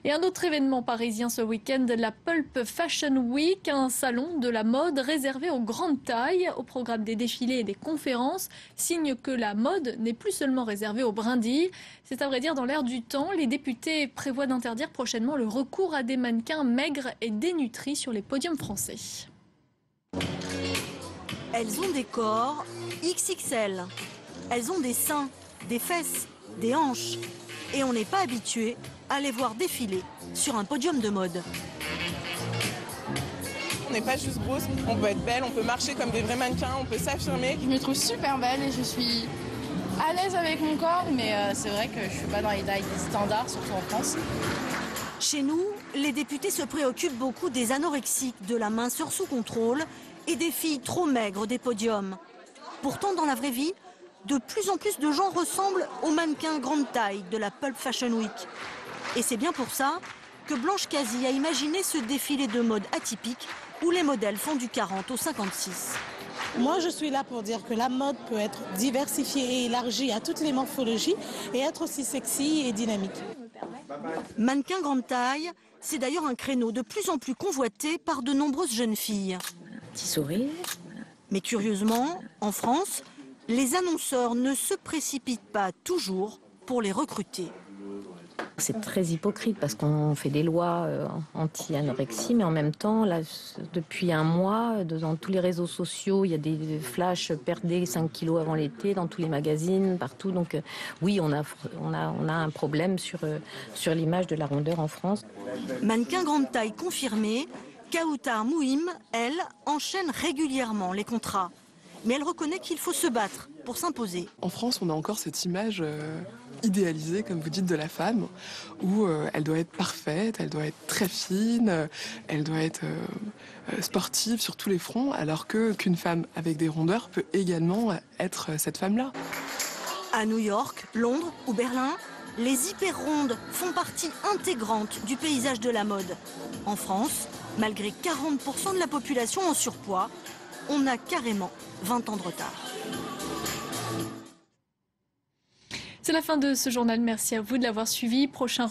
Et un autre événement parisien ce week-end, la Pulp Fashion Week, un salon de la mode réservé aux grandes tailles. Au programme des défilés et des conférences, signe que la mode n'est plus seulement réservée aux brindilles. C'est à vrai dire dans l'air du temps. Les députés prévoient d'interdire prochainement le recours à des mannequins maigres et dénutris sur les podiums français. Elles ont des corps XXL. Elles ont des seins, des fesses, des hanches. Et on n'est pas habitué à les voir défiler sur un podium de mode. On n'est pas juste grosse, on peut être belle, on peut marcher comme des vrais mannequins, on peut s'affirmer. Je me trouve super belle et je suis à l'aise avec mon corps, mais c'est vrai que je suis pas dans les tailles standards, surtout en France. Chez nous, les députés se préoccupent beaucoup des anorexiques, de la minceur sous contrôle et des filles trop maigres des podiums. Pourtant, dans la vraie vie, de plus en plus de gens ressemblent aux mannequins grande taille de la Pulp Fashion Week. Et c'est bien pour ça que Blanche Cazy a imaginé ce défilé de mode atypique où les modèles font du 40 au 56. Moi, je suis là pour dire que la mode peut être diversifiée et élargie à toutes les morphologies et être aussi sexy et dynamique. Mannequin grande taille, c'est d'ailleurs un créneau de plus en plus convoité par de nombreuses jeunes filles. Petit sourire. Mais curieusement, en France, les annonceurs ne se précipitent pas toujours pour les recruter. C'est très hypocrite parce qu'on fait des lois anti-anorexie, mais en même temps, là, depuis un mois, dans tous les réseaux sociaux, il y a des flashs perdez 5 kilos avant l'été, dans tous les magazines, partout. Donc oui, on a un problème sur l'image de la rondeur en France. Mannequin grande taille confirmée, Kautar Mouhim, elle, enchaîne régulièrement les contrats. Mais elle reconnaît qu'il faut se battre pour s'imposer. En France, on a encore cette image idéalisée, comme vous dites, de la femme, où elle doit être parfaite, elle doit être très fine, elle doit être sportive sur tous les fronts, alors qu'une femme avec des rondeurs peut également être cette femme-là. À New York, Londres ou Berlin, les hyper-rondes font partie intégrante du paysage de la mode. En France, malgré 40% de la population en surpoids, on a carrément 20 ans de retard. C'est la fin de ce journal. Merci à vous de l'avoir suivi. Prochain